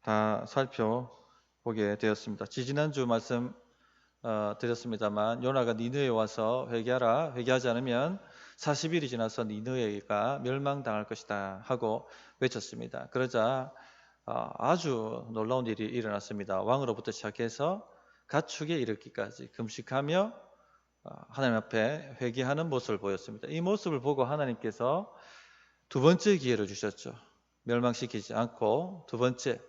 다 살펴보게 되었습니다. 지지난주 말씀 드렸습니다만 요나가 니느웨에 와서 회개하라, 회개하지 않으면 40일이 지나서 니느웨가 멸망당할 것이다 하고 외쳤습니다. 그러자 아주 놀라운 일이 일어났습니다. 왕으로부터 시작해서 가축에 이르기까지 금식하며 하나님 앞에 회개하는 모습을 보였습니다. 이 모습을 보고 하나님께서 두 번째 기회를 주셨죠. 멸망시키지 않고 두 번째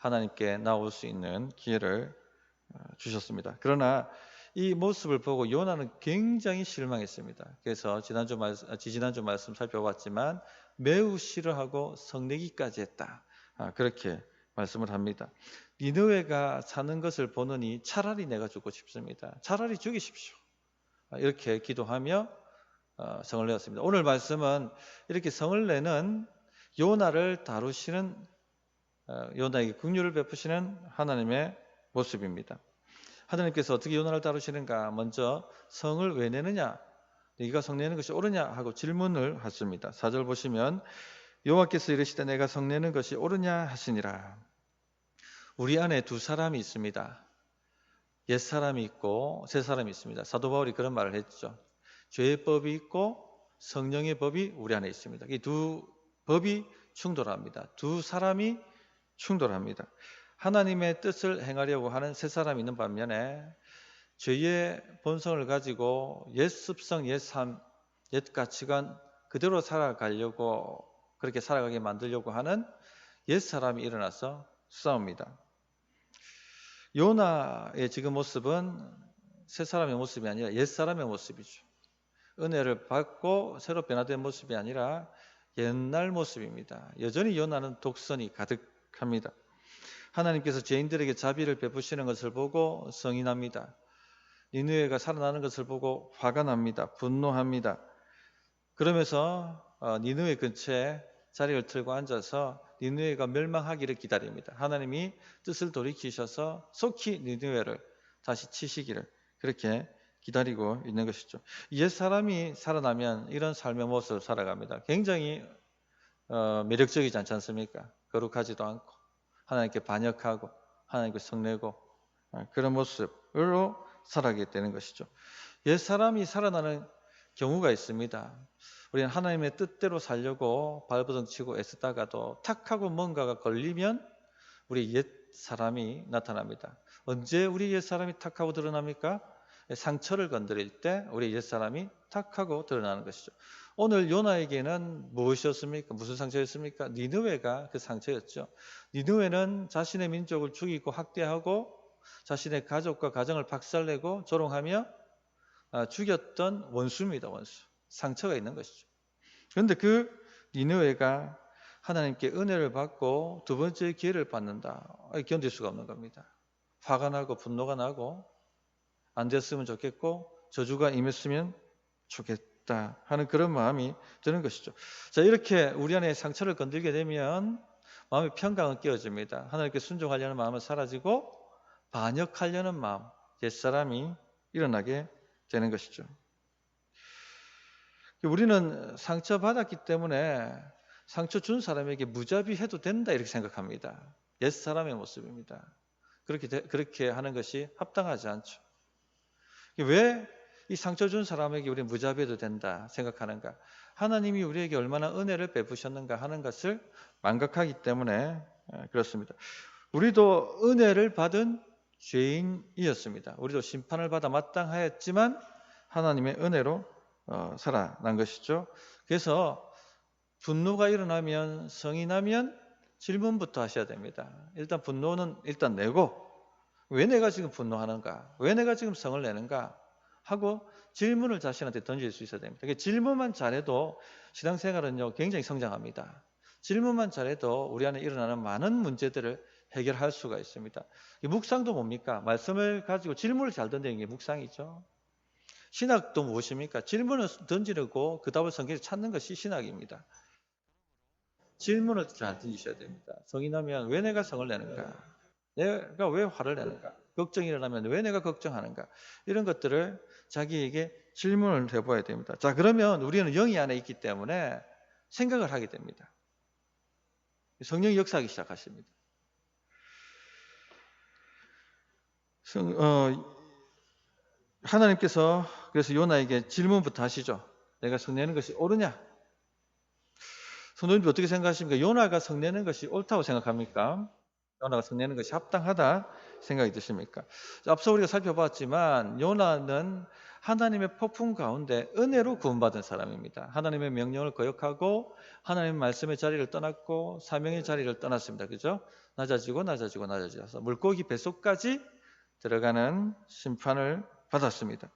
하나님께 나올 수 있는 기회를 주셨습니다. 그러나 이 모습을 보고 요나는 굉장히 실망했습니다. 그래서 지지난주 말씀 살펴봤지만 매우 싫어하고 성내기까지 했다. 그렇게 말씀을 합니다. 니느웨가 사는 것을 보느니 차라리 내가 죽고 싶습니다. 차라리 죽이십시오. 이렇게 기도하며 성을 내었습니다. 오늘 말씀은 이렇게 성을 내는 요나를 다루시는 요나에게 긍휼을 베푸시는 하나님의 모습입니다. 하나님께서 어떻게 요나를 다루시는가? 먼저 성을 왜 내느냐? 네가 성 내는 것이 옳으냐? 하고 질문을 하십니다. 4절 보시면 여호와께서 이르시되 내가 성 내는 것이 옳으냐 하시니라. 우리 안에 두 사람이 있습니다. 옛 사람이 있고 새 사람이 있습니다. 사도 바울이 그런 말을 했죠. 죄의 법이 있고 성령의 법이 우리 안에 있습니다. 이 두 법이 충돌합니다. 두 사람이 충돌합니다. 하나님의 뜻을 행하려고 하는 새 사람이 있는 반면에 죄의 본성을 가지고 옛 습성, 옛 삶, 옛 가치관 그대로 살아가려고 그렇게 살아가게 만들려고 하는 옛 사람이 일어나서 싸웁니다. 요나의 지금 모습은 새 사람의 모습이 아니라 옛 사람의 모습이죠. 은혜를 받고 새로 변화된 모습이 아니라 옛날 모습입니다. 여전히 요나는 독선이 가득합니다. 하나님께서 죄인들에게 자비를 베푸시는 것을 보고 성이 납니다. 니느웨가 살아나는 것을 보고 화가 납니다. 분노합니다. 그러면서 니느웨 근처에 자리를 틀고 앉아서 니느웨가 멸망하기를 기다립니다. 하나님이 뜻을 돌이키셔서 속히 니느웨를 다시 치시기를 그렇게 기다리고 있는 것이죠. 옛 사람이 살아나면 이런 삶의 모습을 살아갑니다. 굉장히 매력적이지 않지 않습니까? 거룩하지도 않고 하나님께 반역하고 하나님께 성내고 그런 모습으로 살아가게 되는 것이죠. 옛 사람이 살아나는 경우가 있습니다. 우리는 하나님의 뜻대로 살려고 발버둥치고 애쓰다가도 탁 하고 뭔가가 걸리면 우리 옛 사람이 나타납니다. 언제 우리 옛 사람이 탁 하고 드러납니까? 상처를 건드릴 때 우리 옛 사람이 탁 하고 드러나는 것이죠. 오늘 요나에게는 무엇이었습니까? 무슨 상처였습니까? 니느웨가 그 상처였죠. 니느웨는 자신의 민족을 죽이고 학대하고 자신의 가족과 가정을 박살내고 조롱하며 죽였던 원수입니다. 원수. 상처가 있는 것이죠. 그런데 그 니느웨가 하나님께 은혜를 받고 두 번째 기회를 받는다. 견딜 수가 없는 겁니다. 화가 나고 분노가 나고 안 됐으면 좋겠고 저주가 임했으면 좋겠다 하는 그런 마음이 드는 것이죠. 자, 이렇게 우리 안에 상처를 건들게 되면 마음의 평강은 깨어집니다. 하나님께 순종하려는 마음은 사라지고 반역하려는 마음, 옛사람이 일어나게 되는 것이죠. 우리는 상처받았기 때문에 상처 준 사람에게 무자비해도 된다 이렇게 생각합니다. 옛사람의 모습입니다. 그렇게 하는 것이 합당하지 않죠. 왜 이 상처 준 사람에게 우리는 무자비해도 된다 생각하는가? 하나님이 우리에게 얼마나 은혜를 베푸셨는가 하는 것을 망각하기 때문에 그렇습니다. 우리도 은혜를 받은 죄인이었습니다. 우리도 심판을 받아 마땅하였지만 하나님의 은혜로 살아난 것이죠. 그래서 분노가 일어나면, 성이 나면 질문부터 하셔야 됩니다. 일단 분노는 일단 내고 왜 내가 지금 분노하는가? 왜 내가 지금 성을 내는가? 하고 질문을 자신한테 던질 수 있어야 됩니다. 질문만 잘해도 신앙생활은요 굉장히 성장합니다. 질문만 잘해도 우리 안에 일어나는 많은 문제들을 해결할 수가 있습니다. 묵상도 뭡니까? 말씀을 가지고 질문을 잘 던지는 게 묵상이죠. 신학도 무엇입니까? 질문을 던지려고 그 답을 성경에서 찾는 것이 신학입니다. 질문을 잘 던지셔야 됩니다. 성이 나면 왜 내가 성을 내는가? 내가 왜 화를 내는가? 걱정이 일어나면 왜 내가 걱정하는가? 이런 것들을 자기에게 질문을 해봐야 됩니다. 자, 그러면 우리는 영이 안에 있기 때문에 생각을 하게 됩니다. 성령이 역사하기 시작하십니다. 하나님께서 그래서 요나에게 질문부터 하시죠. 내가 성내는 것이 옳으냐? 성도님들 어떻게 생각하십니까? 요나가 성내는 것이 옳다고 생각합니까? 요나가 성내는 것이 합당하다 생각이 드십니까? 앞서 우리가 살펴봤지만 요나는 하나님의 폭풍 가운데 은혜로 구원받은 사람입니다. 하나님의 명령을 거역하고 하나님의 말씀의 자리를 떠났고 사명의 자리를 떠났습니다. 그죠? 낮아져서 물고기 뱃속까지 들어가는 심판을 받았습니다.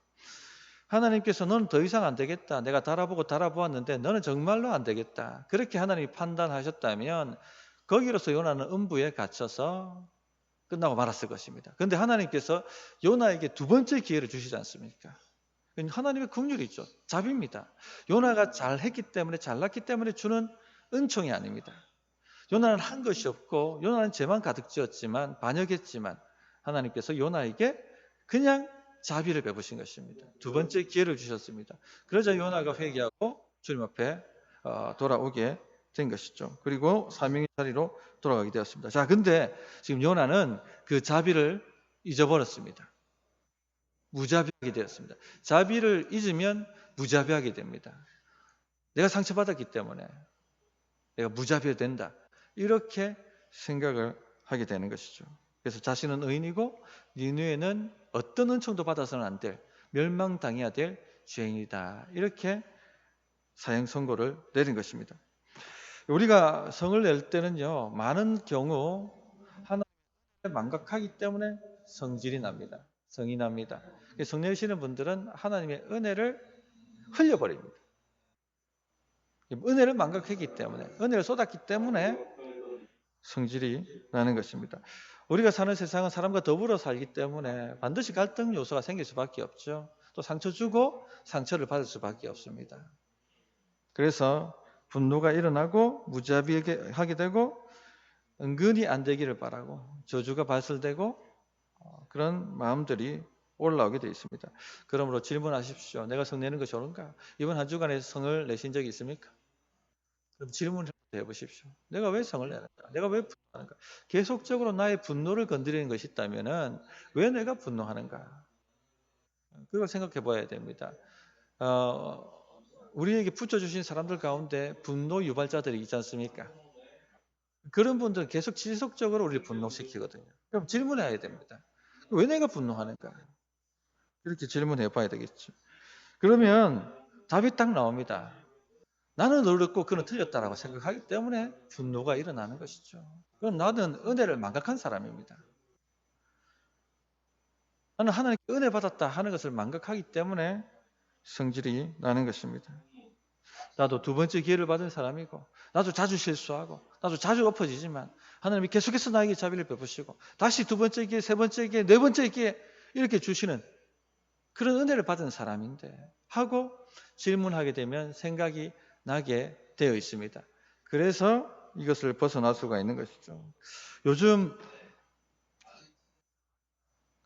하나님께서 너는 더 이상 안 되겠다. 내가 달아보았는데 너는 정말로 안 되겠다. 그렇게 하나님이 판단하셨다면 거기로서 요나는 음부에 갇혀서 끝나고 말았을 것입니다. 그런데 하나님께서 요나에게 두 번째 기회를 주시지 않습니까? 하나님의 긍휼이죠. 자비입니다. 요나가 잘했기 때문에 잘났기 때문에 주는 은총이 아닙니다. 요나는 한 것이 없고 요나는 죄만 가득 지었지만 반역했지만 하나님께서 요나에게 그냥 자비를 베푸신 것입니다. 두 번째 기회를 주셨습니다. 그러자 요나가 회개하고 주님 앞에 돌아오게 된 것이죠. 그리고 사명의 자리로 돌아가게 되었습니다. 자, 근데 지금 요나는 그 자비를 잊어버렸습니다. 무자비하게 되었습니다. 자비를 잊으면 무자비하게 됩니다. 내가 상처받았기 때문에 내가 무자비해야 된다. 이렇게 생각을 하게 되는 것이죠. 그래서 자신은 의인이고 니느웨는 어떤 은총도 받아서는 안 될, 멸망당해야 될 죄인이다. 이렇게 사형 선고를 내린 것입니다. 우리가 성을 낼 때는요, 많은 경우 하나님을 망각하기 때문에 성질이 납니다. 성이 납니다. 성 내시는 분들은 하나님의 은혜를 흘려버립니다. 은혜를 망각했기 때문에, 은혜를 쏟았기 때문에 성질이 나는 것입니다. 우리가 사는 세상은 사람과 더불어 살기 때문에 반드시 갈등 요소가 생길 수밖에 없죠. 또 상처 주고 상처를 받을 수밖에 없습니다. 그래서 분노가 일어나고 무자비하게 하게 되고 은근히 안 되기를 바라고 저주가 발설되고 그런 마음들이 올라오게 되어 있습니다. 그러므로 질문하십시오. 내가 성 내는 것이 옳은가? 이번 한 주간에 성을 내신 적이 있습니까? 그럼 질문을 해보십시오. 내가 왜 성을 내는가? 내가 왜 분노하는가? 계속적으로 나의 분노를 건드리는 것이 있다면 왜 내가 분노하는가? 그걸 생각해 봐야 됩니다. 우리에게 붙여주신 사람들 가운데 분노 유발자들이 있지 않습니까? 그런 분들은 계속 지속적으로 우리를 분노시키거든요. 그럼 질문해야 됩니다. 왜 내가 분노하는가? 이렇게 질문해 봐야 되겠죠. 그러면 답이 딱 나옵니다. 나는 옳았고 그는 틀렸다라고 생각하기 때문에 분노가 일어나는 것이죠. 그럼 나는 은혜를 망각한 사람입니다. 나는 하나님께 은혜 받았다 하는 것을 망각하기 때문에 성질이 나는 것입니다. 나도 두 번째 기회를 받은 사람이고 나도 자주 실수하고 나도 자주 엎어지지만 하나님이 계속해서 나에게 자비를 베푸시고 다시 두 번째 기회, 세 번째 기회, 네 번째 기회 이렇게 주시는 그런 은혜를 받은 사람인데 하고 질문하게 되면 생각이 나게 되어 있습니다. 그래서 이것을 벗어날 수가 있는 것이죠. 요즘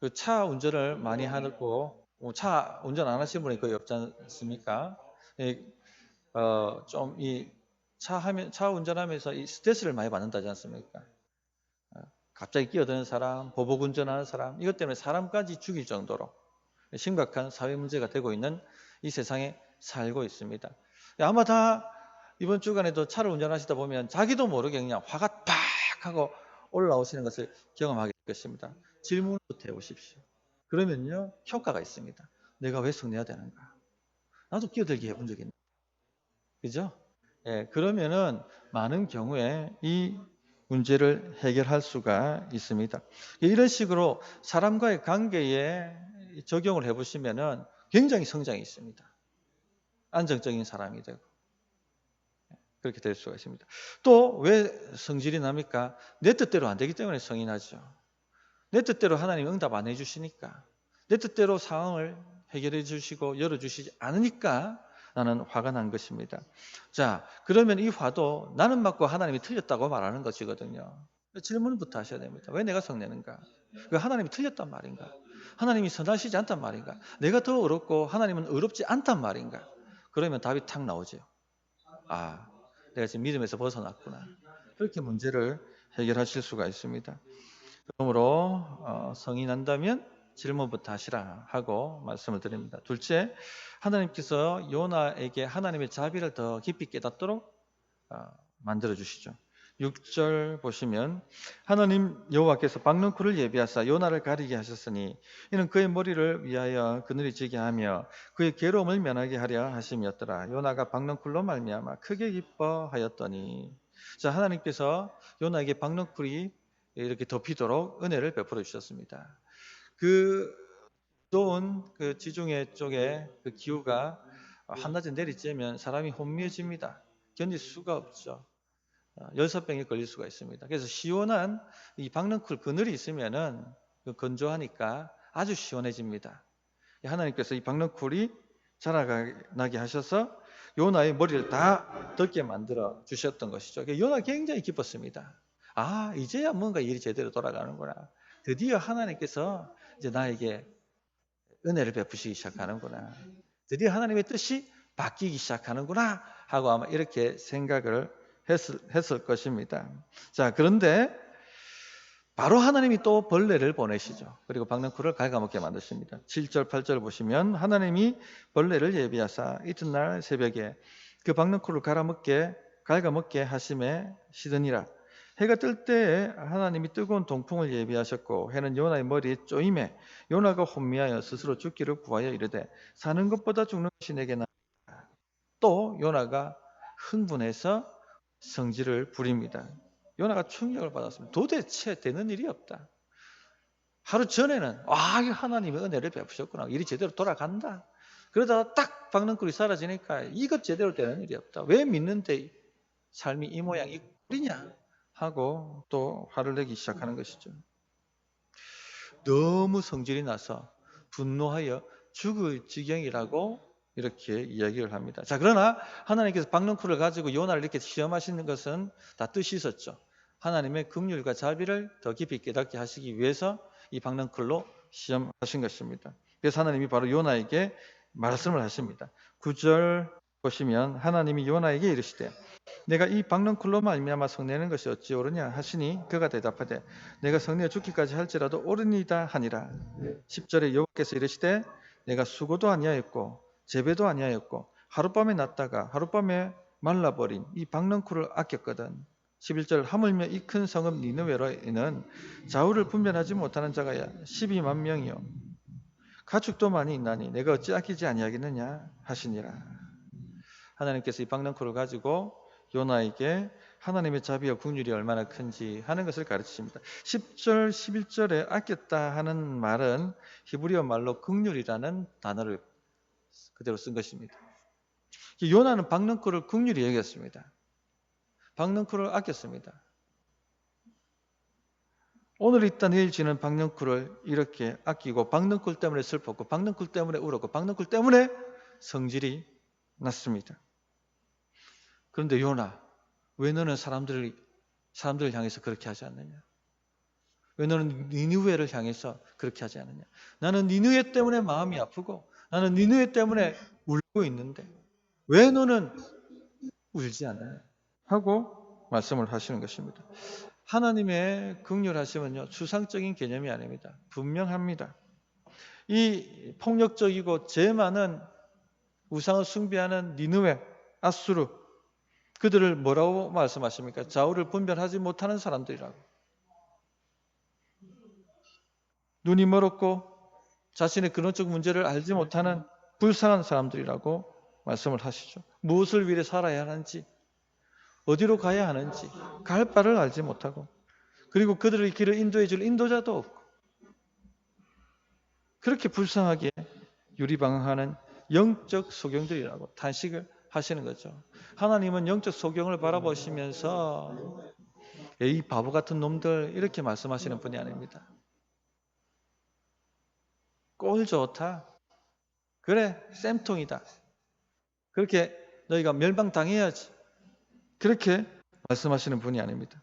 그 차 운전을 많이 하고 차 운전 안 하시는 분이 거의 없지 않습니까? 좀 이 차 운전하면서 이 스트레스를 많이 받는다지 않습니까? 갑자기 끼어드는 사람, 보복 운전하는 사람, 이것 때문에 사람까지 죽일 정도로 심각한 사회 문제가 되고 있는 이 세상에 살고 있습니다. 아마 다 이번 주간에도 차를 운전하시다 보면 자기도 모르게 그냥 화가 팍 하고 올라오시는 것을 경험하게 될 것입니다. 질문부터 해보십시오. 그러면요 효과가 있습니다. 내가 왜 성내야 되는가? 나도 끼어들게 해본 적이 있는데, 그죠? 예, 그러면은 많은 경우에 이 문제를 해결할 수가 있습니다. 이런 식으로 사람과의 관계에 적용을 해보시면은 굉장히 성장이 있습니다. 안정적인 사람이 되고 그렇게 될 수가 있습니다. 또 왜 성질이 납니까? 내 뜻대로 안 되기 때문에 성이 나죠. 내 뜻대로 하나님 응답 안 해주시니까, 내 뜻대로 상황을 해결해 주시고 열어주시지 않으니까 나는 화가 난 것입니다. 자, 그러면 이 화도 나는 맞고 하나님이 틀렸다고 말하는 것이거든요. 질문부터 하셔야 됩니다. 왜 내가 성내는가? 왜 하나님이 틀렸단 말인가? 하나님이 선하시지 않단 말인가? 내가 더 어렵고 하나님은 어렵지 않단 말인가? 그러면 답이 탁 나오죠. 아, 내가 지금 믿음에서 벗어났구나. 그렇게 문제를 해결하실 수가 있습니다. 그러므로 성이 난다면 질문부터 하시라 하고 말씀을 드립니다. 둘째, 하나님께서 요나에게 하나님의 자비를 더 깊이 깨닫도록 만들어 주시죠. 6절 보시면 하나님 여호와께서 박능쿨을 예비하사 요나를 가리게 하셨으니 이는 그의 머리를 위하여 그늘이 지게 하며 그의 괴로움을 면하게 하려 하심이었더라. 요나가 박능쿨로 말미암아 크게 기뻐하였더니. 자, 하나님께서 요나에게 박능쿨이 이렇게 덮이도록 은혜를 베풀어 주셨습니다. 그 무더운 그 지중해 쪽에 그 기후가 한낮에 내리쬐면 사람이 혼미해집니다. 견딜 수가 없죠. 열사병에 걸릴 수가 있습니다. 그래서 시원한 이 박능쿨 그늘이 있으면은 건조하니까 아주 시원해집니다. 하나님께서 이 박능쿨이 자라나게 하셔서 요나의 머리를 다 덮게 만들어 주셨던 것이죠. 요나가 굉장히 기뻤습니다. 아, 이제야 뭔가 일이 제대로 돌아가는구나. 드디어 하나님께서 이제 나에게 은혜를 베푸시기 시작하는구나. 드디어 하나님의 뜻이 바뀌기 시작하는구나 하고 아마 이렇게 생각을 했을 것입니다. 자, 그런데 바로 하나님이 또 벌레를 보내시죠. 그리고 박능쿨을 갉아먹게 만드십니다. 7절, 8절 보시면 하나님이 벌레를 예비하사 이튿날 새벽에 그 박능쿨을 갉아먹게 하심에 시드니라. 해가 뜰 때에 하나님이 뜨거운 동풍을 예비하셨고 해는 요나의 머리에 쪼임에 요나가 혼미하여 스스로 죽기를 구하여 이르되 사는 것보다 죽는 것이 내게 나으리라. 또 요나가 흥분해서 성질을 부립니다. 요나가 충격을 받았습니다. 도대체 되는 일이 없다. 하루 전에는 하나님의 은혜를 베푸셨구나. 일이 제대로 돌아간다. 그러다가 딱 박능쿨이 사라지니까 이것 제대로 되는 일이 없다. 왜 믿는데 삶이 이 모양 이 꼴이냐 하고 또 화를 내기 시작하는 것이죠. 너무 성질이 나서 분노하여 죽을 지경이라고 이렇게 이야기를 합니다. 자, 그러나 하나님께서 박능쿨을 가지고 요나를 이렇게 시험하시는 것은 다 뜻이 있었죠. 하나님의 긍휼과 자비를 더 깊이 깨닫게 하시기 위해서 이 박능쿨로 시험하신 것입니다. 그래서 하나님이 바로 요나에게 말씀을 하십니다. 9절 보시면 하나님이 요나에게 이르시되 내가 이 박능쿨로 말미암아 성내는 것이 어찌 옳으냐 하시니 그가 대답하되 내가 성내어 죽기까지 할지라도 옳으니이다 하니라. 10절에 여호와께서 이르시되 내가 수고도 아니하였고 재배도 아니하였고 하룻밤에 났다가 하룻밤에 말라버린 이 박능쿨을 아꼈거든. 11절 하물며 이 큰 성읍 니느웨로에는 좌우를 분별하지 못하는 자가 12만 명이요 가축도 많이 있나니 내가 어찌 아끼지 아니하겠느냐 하시니라. 하나님께서 이 박능쿨을 가지고 요나에게 하나님의 자비와 긍휼이 얼마나 큰지 하는 것을 가르치십니다. 10절, 11절에 아꼈다 하는 말은 히브리어 말로 긍휼이라는 단어를 그대로 쓴 것입니다. 요나는 박능쿨을 긍휼히 여겼습니다. 박능쿨을 아꼈습니다. 오늘 있다 내일 지는 박능쿨을 이렇게 아끼고 박능쿨 때문에 슬펐고 박능쿨 때문에 울었고 박능쿨 때문에 성질이 났습니다. 그런데 요나, 왜 너는 사람들을 향해서 그렇게 하지 않느냐? 왜 너는 니느웨를 향해서 그렇게 하지 않느냐? 나는 니느웨 때문에 마음이 아프고 나는 니느웨 때문에 울고 있는데 왜 너는 울지 않느냐? 하고 말씀을 하시는 것입니다. 하나님의 긍휼하심은요, 추상적인 개념이 아닙니다. 분명합니다. 이 폭력적이고 죄 많은 우상을 숭배하는 니느웨, 아수르, 그들을 뭐라고 말씀하십니까? 좌우를 분별하지 못하는 사람들이라고. 눈이 멀었고 자신의 근원적 문제를 알지 못하는 불쌍한 사람들이라고 말씀을 하시죠. 무엇을 위해 살아야 하는지, 어디로 가야 하는지 갈 바를 알지 못하고, 그리고 그들의 길을 인도해 줄 인도자도 없고, 그렇게 불쌍하게 유리방황하는 영적 소경들이라고 탄식을 하시는 거죠. 하나님은 영적 소경을 바라보시면서 이 바보 같은 놈들 이렇게 말씀하시는 분이 아닙니다. 꼴 좋다. 그래, 쌤통이다. 그렇게 너희가 멸망당해야지. 그렇게 말씀하시는 분이 아닙니다.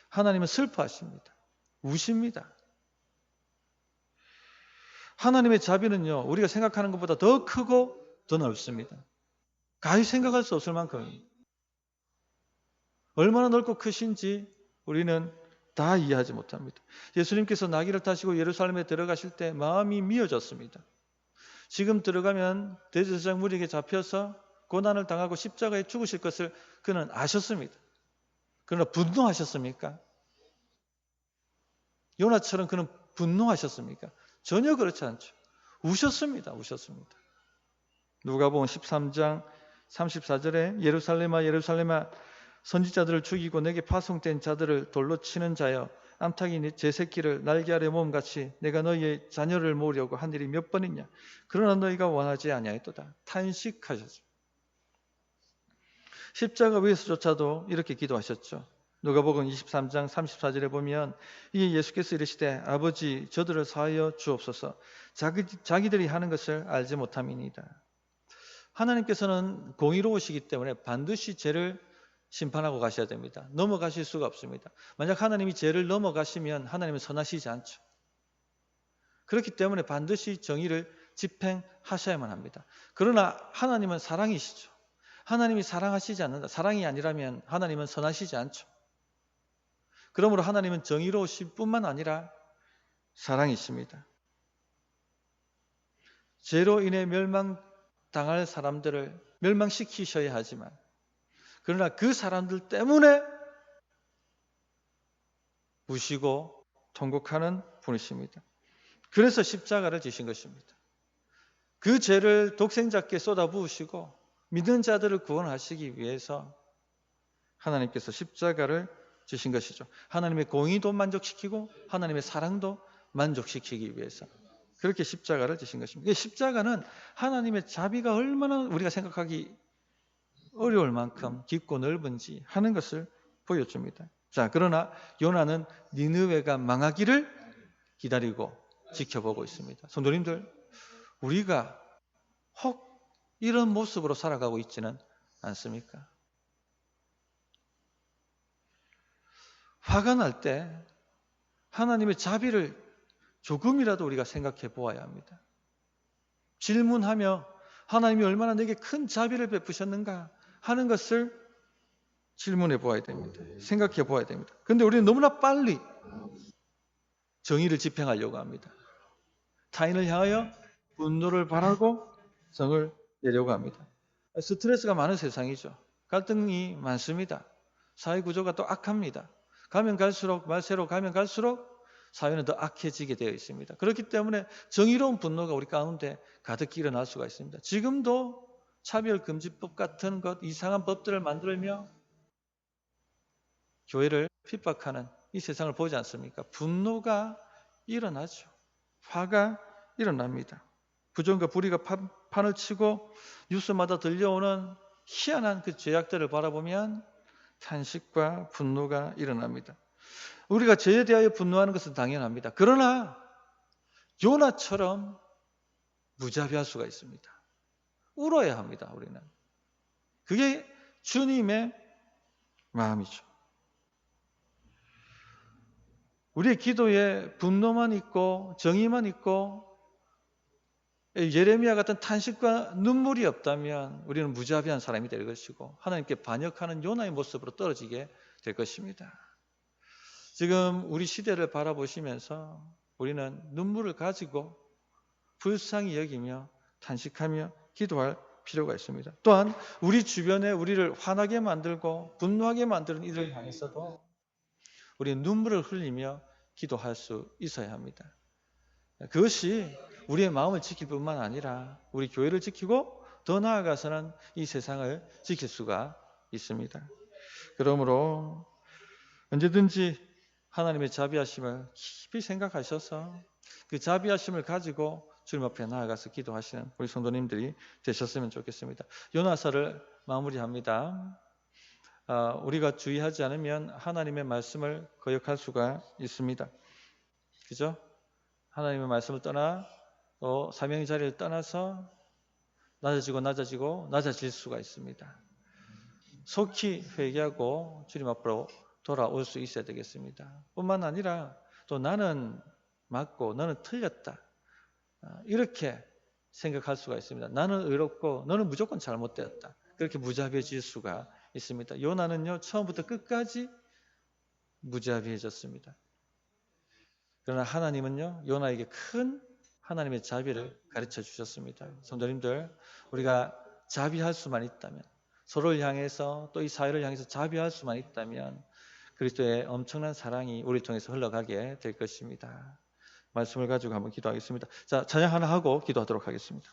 하나님은 슬퍼하십니다. 우십니다. 하나님의 자비는요, 우리가 생각하는 것보다 더 크고 더 넓습니다. 가히 생각할 수 없을 만큼입니다. 얼마나 넓고 크신지 우리는 다 이해하지 못합니다. 예수님께서 나귀를 타시고 예루살렘에 들어가실 때 마음이 미어졌습니다. 지금 들어가면 대제사장 무리에게 잡혀서 고난을 당하고 십자가에 죽으실 것을 그는 아셨습니다. 그러나 분노하셨습니까? 요나처럼 그는 분노하셨습니까? 전혀 그렇지 않죠. 우셨습니다. 우셨습니다. 누가복음 13장 34절에 예루살렘아 예루살렘아 선지자들을 죽이고 내게 파송된 자들을 돌로 치는 자여 암탉이 제 새끼를 날개 아래 모음같이 내가 너희의 자녀를 모으려고 한 일이 몇 번이냐. 그러나 너희가 원하지 아니하였도다. 탄식하셨습니다. 십자가 위에서조차도 이렇게 기도하셨죠. 누가복음 23장 34절에 보면 이 예수께서 이르시되 아버지 저들을 사하여 주옵소서 자기들이 하는 것을 알지 못함이니이다. 하나님께서는 공의로우시기 때문에 반드시 죄를 심판하고 가셔야 됩니다. 넘어가실 수가 없습니다. 만약 하나님이 죄를 넘어가시면 하나님은 선하시지 않죠. 그렇기 때문에 반드시 정의를 집행하셔야만 합니다. 그러나 하나님은 사랑이시죠. 하나님이 사랑하시지 않는다. 사랑이 아니라면 하나님은 선하시지 않죠. 그러므로 하나님은 정의로우실 뿐만 아니라 사랑이십니다. 죄로 인해 멸망당할 사람들을 멸망시키셔야 하지만 그러나 그 사람들 때문에 우시고 통곡하는 분이십니다. 그래서 십자가를 지신 것입니다. 그 죄를 독생자께 쏟아부으시고 믿는 자들을 구원하시기 위해서 하나님께서 십자가를 지신 것이죠. 하나님의 공의도 만족시키고 하나님의 사랑도 만족시키기 위해서 그렇게 십자가를 지신 것입니다. 십자가는 하나님의 자비가 얼마나 우리가 생각하기 어려울 만큼 깊고 넓은지 하는 것을 보여줍니다. 자, 그러나 요나는 니느웨가 망하기를 기다리고 지켜보고 있습니다. 성도님들, 우리가 혹 이런 모습으로 살아가고 있지는 않습니까? 화가 날 때 하나님의 자비를 조금이라도 우리가 생각해 보아야 합니다. 질문하며 하나님이 얼마나 내게 큰 자비를 베푸셨는가 하는 것을 질문해 보아야 됩니다. 생각해 보아야 됩니다. 그런데 우리는 너무나 빨리 정의를 집행하려고 합니다. 타인을 향하여 분노를 바라고 성을 내려고 합니다. 스트레스가 많은 세상이죠. 갈등이 많습니다. 사회 구조가 또 악합니다. 가면 갈수록 말세로 가면 갈수록 사회는 더 악해지게 되어 있습니다. 그렇기 때문에 정의로운 분노가 우리 가운데 가득히 일어날 수가 있습니다. 지금도 차별금지법 같은 것 이상한 법들을 만들며 교회를 핍박하는 이 세상을 보지 않습니까? 분노가 일어나죠. 화가 일어납니다. 부정과 불의가 판을 치고 뉴스마다 들려오는 희한한 그 죄악들을 바라보면 탄식과 분노가 일어납니다. 우리가 죄에 대하여 분노하는 것은 당연합니다. 그러나 요나처럼 무자비할 수가 있습니다. 울어야 합니다. 우리는. 그게 주님의 마음이죠. 우리의 기도에 분노만 있고 정의만 있고 예레미야 같은 탄식과 눈물이 없다면 우리는 무자비한 사람이 될 것이고 하나님께 반역하는 요나의 모습으로 떨어지게 될 것입니다. 지금 우리 시대를 바라보시면서 우리는 눈물을 가지고 불쌍히 여기며 탄식하며 기도할 필요가 있습니다. 또한 우리 주변에 우리를 화나게 만들고 분노하게 만드는 이들을 향해서도 우리는 눈물을 흘리며 기도할 수 있어야 합니다. 그것이 우리의 마음을 지킬 뿐만 아니라 우리 교회를 지키고 더 나아가서는 이 세상을 지킬 수가 있습니다. 그러므로 언제든지 하나님의 자비하심을 깊이 생각하셔서 그 자비하심을 가지고 주님 앞에 나아가서 기도하시는 우리 성도님들이 되셨으면 좋겠습니다. 요나서를 마무리합니다. 우리가 주의하지 않으면 하나님의 말씀을 거역할 수가 있습니다. 그죠? 하나님의 말씀을 떠나 또 사명의 자리를 떠나서 낮아질 수가 있습니다. 속히 회개하고 주님 앞으로 돌아올 수 있어야 되겠습니다. 뿐만 아니라 또 나는 맞고 너는 틀렸다. 이렇게 생각할 수가 있습니다. 나는 의롭고 너는 무조건 잘못되었다. 그렇게 무자비해질 수가 있습니다. 요나는요 처음부터 끝까지 무자비해졌습니다. 그러나 하나님은요, 요나에게 큰 하나님의 자비를 가르쳐 주셨습니다. 성도님들, 우리가 자비할 수만 있다면, 서로를 향해서 또 이 사회를 향해서 자비할 수만 있다면 그리스도의 엄청난 사랑이 우리를 통해서 흘러가게 될 것입니다. 말씀을 가지고 한번 기도하겠습니다. 자, 찬양 하나 하고 기도하도록 하겠습니다.